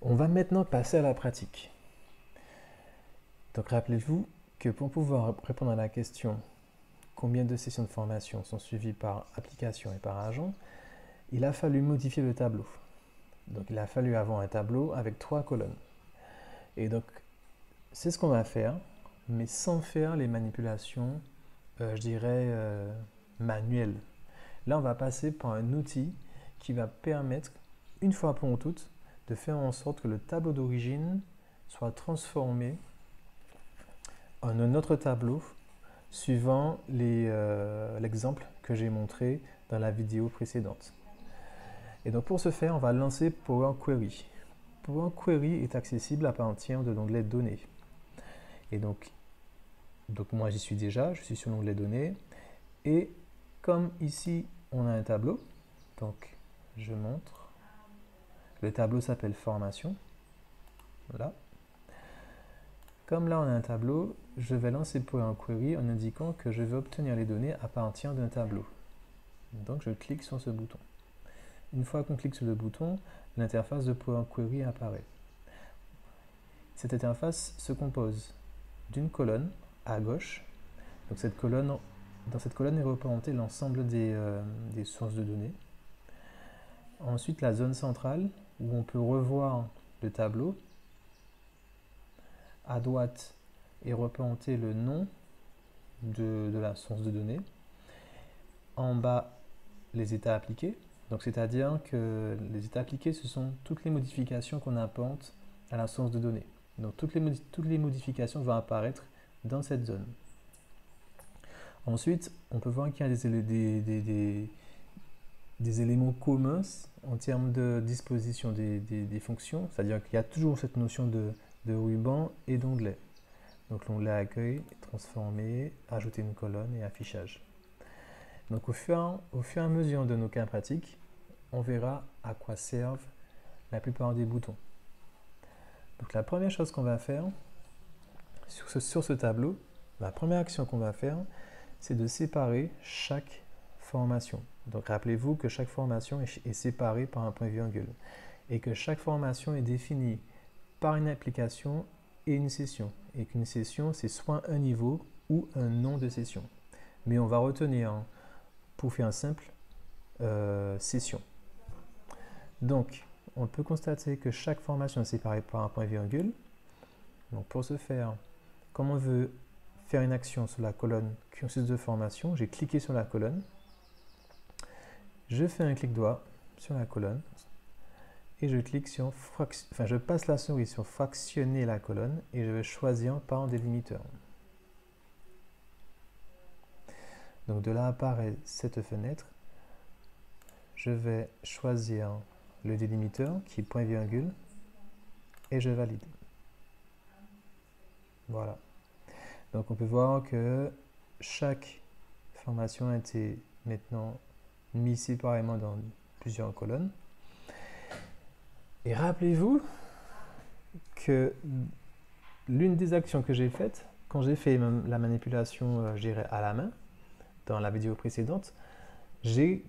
On va maintenant passer à la pratique. Donc rappelez-vous que pour pouvoir répondre à la question combien de sessions de formation sont suivies par application et par agent, il a fallu modifier le tableau. Donc il a fallu avoir un tableau avec 3 colonnes. Et donc c'est ce qu'on va faire, mais sans faire les manipulations, je dirais, manuelles. Là on va passer par un outil qui va permettre, une fois pour toutes, de faire en sorte que le tableau d'origine soit transformé en un autre tableau suivant l'exemple que j'ai montré dans la vidéo précédente. Et donc pour ce faire, on va lancer Power Query. Power Query est accessible à partir de l'onglet Données. Et donc moi j'y suis déjà, je suis sur l'onglet Données. Et comme ici on a un tableau, donc je montre. Le tableau s'appelle Formation. Voilà. Comme là on a un tableau, je vais lancer Power Query en indiquant que je veux obtenir les données à partir d'un tableau. Donc je clique sur ce bouton. Une fois qu'on clique sur le bouton, l'interface de Power Query apparaît. Cette interface se compose d'une colonne à gauche. Donc dans cette colonne est représenté l'ensemble des sources de données. Ensuite, la zone centrale où on peut revoir le tableau. À droite est représenté le nom de la source de données. En bas, les états appliqués. Donc, c'est-à-dire que les états appliqués, ce sont toutes les modifications qu'on apporte à la source de données. Donc, toutes les modifications vont apparaître dans cette zone. Ensuite, on peut voir qu'il y a des éléments communs en termes de disposition des fonctions, c'est-à-dire qu'il y a toujours cette notion de ruban et d'onglet. Donc l'onglet accueil, transformer, ajouter une colonne et affichage. Donc au fur et à mesure de nos cas pratiques, on verra à quoi servent la plupart des boutons. Donc la première chose qu'on va faire sur ce tableau, la première action qu'on va faire, c'est de séparer chaque formation. Donc rappelez-vous que chaque formation est séparée par un point-virgule et que chaque formation est définie par une application et une session. Et qu'une session, c'est soit un niveau ou un nom de session. Mais on va retenir, pour faire simple, session. Donc, on peut constater que chaque formation est séparée par un point-virgule. Donc pour ce faire, comme on veut faire une action sur la colonne cursus de formation, j'ai cliqué sur la colonne. Je fais un clic droit sur la colonne et je clique sur je passe la souris sur fractionner la colonne et je vais choisir par délimiteur. Donc de là apparaît cette fenêtre. Je vais choisir le délimiteur qui est point virgule et je valide. Voilà. Donc on peut voir que chaque formation a été maintenant mise séparément dans plusieurs colonnes. Et rappelez-vous que l'une des actions que j'ai faites, quand j'ai fait la manipulation à la main, dans la vidéo précédente, j'ai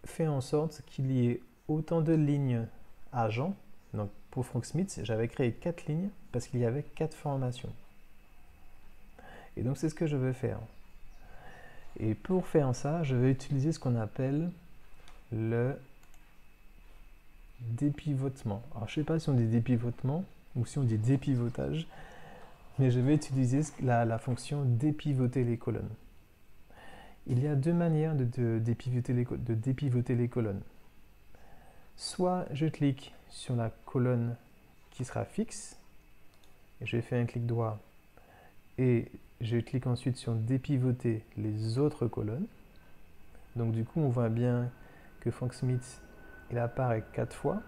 fait en sorte qu'il y ait autant de lignes agents. Donc pour Frank Smith, j'avais créé 4 lignes parce qu'il y avait 4 formations. Et donc c'est ce que je veux faire. Et pour faire ça, je vais utiliser ce qu'on appelle le dépivotement. Alors je ne sais pas si on dit dépivotement ou si on dit dépivotage, mais je vais utiliser la fonction dépivoter les colonnes. Il y a deux manières de dépivoter les colonnes. Soit je clique sur la colonne qui sera fixe, et je fais un clic droit, et je clique ensuite sur dépivoter les autres colonnes. Donc du coup on voit bien que Frank Smith il apparaît 4 fois.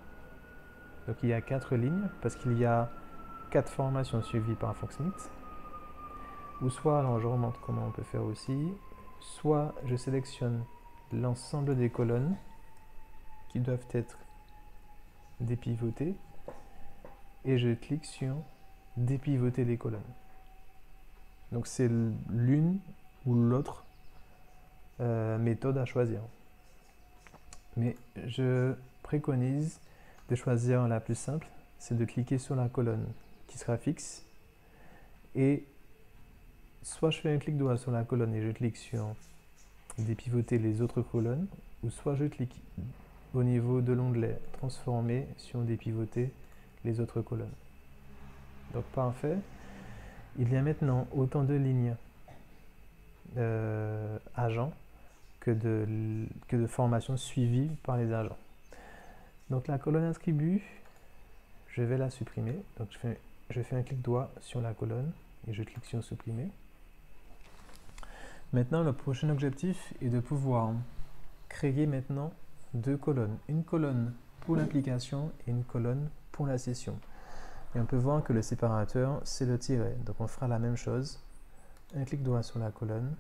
Donc il y a 4 lignes parce qu'il y a 4 formations suivies par Frank Smith. Ou soit, alors je remonte comment on peut faire aussi, soit je sélectionne l'ensemble des colonnes qui doivent être dépivotées et je clique sur dépivoter les colonnes. Donc c'est l'une ou l'autre méthode à choisir. Mais je préconise de choisir la plus simple, c'est de cliquer sur la colonne qui sera fixe et soit je fais un clic droit sur la colonne et je clique sur dépivoter les autres colonnes, ou soit je clique au niveau de l'onglet transformer sur dépivoter les autres colonnes. Donc parfait. Il y a maintenant autant de lignes agents que de formations suivies par les agents. Donc la colonne attribut, je vais la supprimer. Donc je fais un clic droit sur la colonne et je clique sur supprimer. Maintenant, le prochain objectif est de pouvoir créer maintenant deux colonnes. Une colonne pour l'application et une colonne pour la session. Et on peut voir que le séparateur, c'est le tiret. Donc on fera la même chose. Un clic droit sur la colonne.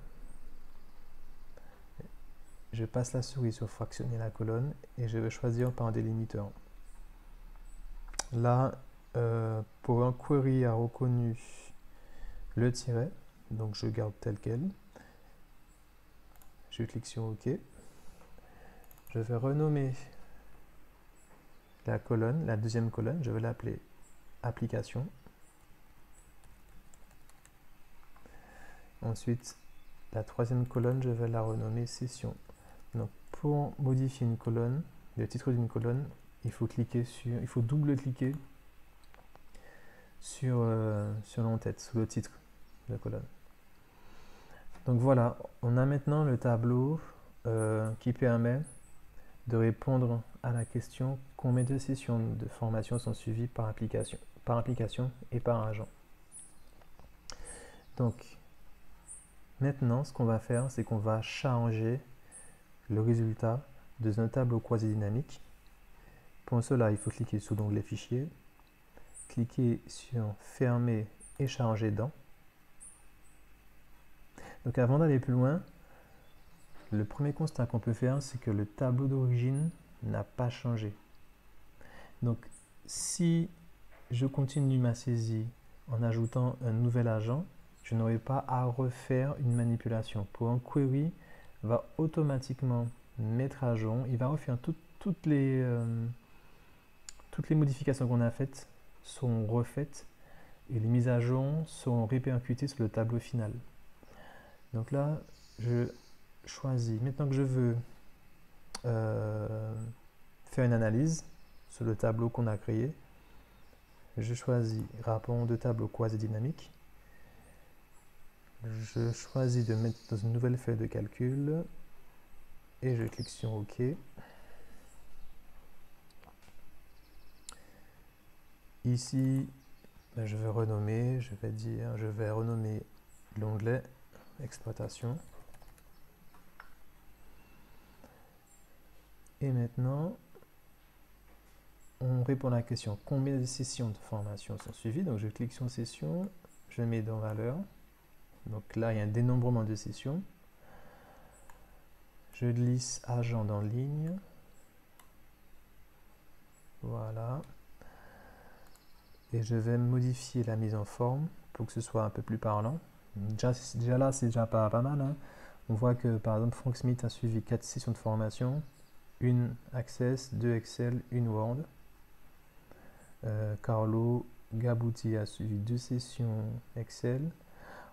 Je passe la souris sur fractionner la colonne et je vais choisir par un délimiteur. Là, pour un query a reconnu le tiret, donc je garde tel quel. Je clique sur OK. Je vais renommer la colonne, la deuxième colonne, je vais l'appeler application. Ensuite, la troisième colonne, je vais la renommer session. Donc, pour modifier une colonne, le titre d'une colonne, il faut double-cliquer sur l'entête, sous le titre de colonne. Donc voilà, on a maintenant le tableau qui permet de répondre à la question combien de sessions de formation sont suivies par application et par agent. Donc maintenant, ce qu'on va faire, c'est qu'on va changer le résultat de un tableau quasi-dynamique. Pour cela, il faut cliquer sur l'onglet Fichier, cliquer sur Fermer et charger dans. Donc avant d'aller plus loin, le premier constat qu'on peut faire, c'est que le tableau d'origine n'a pas changé. Donc si je continue ma saisie en ajoutant un nouvel agent, je n'aurai pas à refaire une manipulation. Pour un query, va automatiquement mettre à jour, il va refaire toutes les modifications qu'on a faites sont refaites et les mises à jour sont répercutées sur le tableau final. Donc là, je choisis, maintenant que je veux faire une analyse sur le tableau qu'on a créé, je choisis rapport de tableau quasi-dynamique. Je choisis de mettre dans une nouvelle feuille de calcul et je clique sur OK. Ici, je vais renommer l'onglet exploitation. Et maintenant, on répond à la question combien de sessions de formation sont suivies. Donc je clique sur session, je mets dans valeur. Donc là, il y a un dénombrement de sessions. Je glisse agent dans ligne. Voilà. Et je vais modifier la mise en forme pour que ce soit un peu plus parlant. Déjà là, c'est déjà pas mal. Hein. On voit que par exemple, Frank Smith a suivi 4 sessions de formation. Une Access, 2 Excel, une Word. Carlo Gabuti a suivi 2 sessions Excel.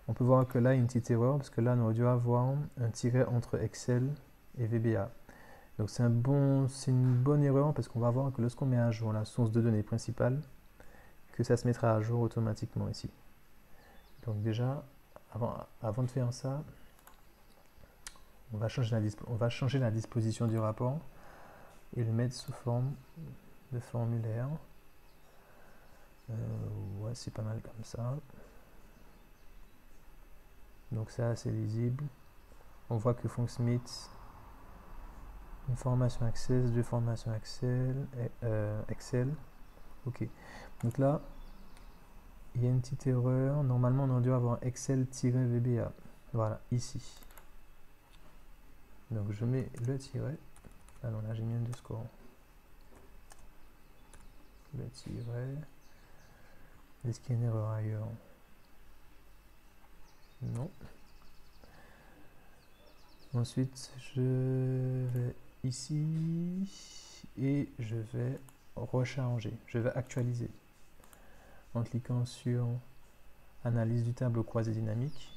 On peut voir que là, il y a une petite erreur parce que là, on aurait dû avoir un tiret entre Excel et VBA. Donc c'est une bonne erreur parce qu'on va voir que lorsqu'on met à jour la source de données principale, que ça se mettra à jour automatiquement ici. Donc déjà, avant de faire ça, on va changer la disposition du rapport et le mettre sous forme de formulaire. Ouais, c'est pas mal comme ça. Donc c'est assez lisible. On voit que Frank Smith, une formation Access, 2 formations Excel. Ok. Donc là, il y a une petite erreur. Normalement, on aurait dû avoir Excel-VBA. Voilà, ici. Donc je mets le tiret. Ah non, là j'ai mis un underscore. Le tiret. Est-ce qu'il y a une erreur ailleurs? Non. Ensuite, je vais ici et je vais recharger. Je vais actualiser. en cliquant sur analyse du tableau croisé dynamique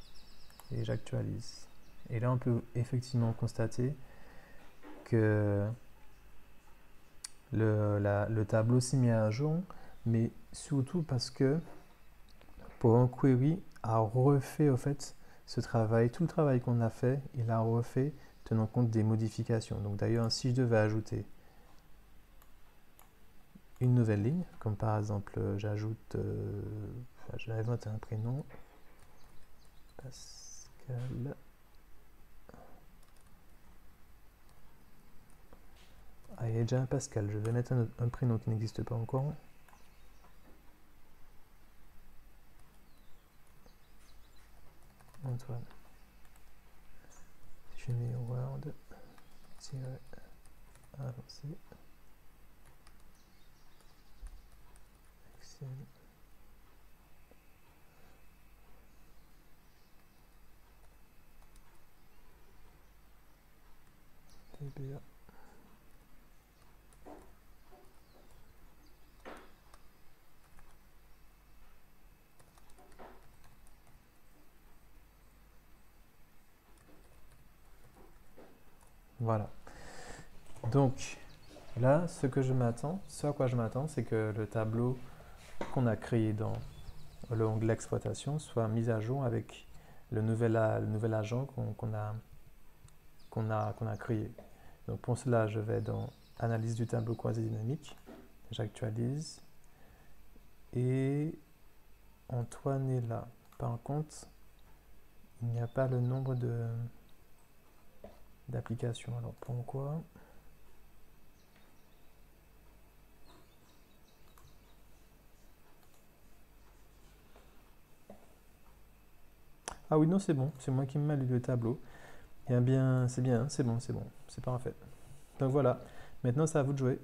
et j'actualise. Et là on peut effectivement constater que le tableau s'est mis à jour, mais surtout parce que Power Query a refait au fait ce travail, tout le travail qu'on a fait, il a refait tenant compte des modifications. Donc d'ailleurs, si je devais ajouter une nouvelle ligne, comme par exemple j'ajoute, j'invente un prénom, Pascal. Ah, il y a déjà un Pascal, je vais mettre un prénom qui n'existe pas encore. Antoine. Si je mets Word, avancé, Excel. TBA. Voilà. Donc là, ce à quoi je m'attends, c'est que le tableau qu'on a créé dans l'onglet exploitation soit mis à jour avec le nouvel agent qu'on a créé. Donc pour cela, je vais dans analyse du tableau croisé dynamique, j'actualise et Antoine est là. Par contre, il n'y a pas le nombre d'applications. Alors pourquoi? Ah oui, non, c'est bon, c'est moi qui me mets le tableau. Eh bien, c'est bien, c'est bon, c'est parfait. Donc voilà, maintenant c'est à vous de jouer.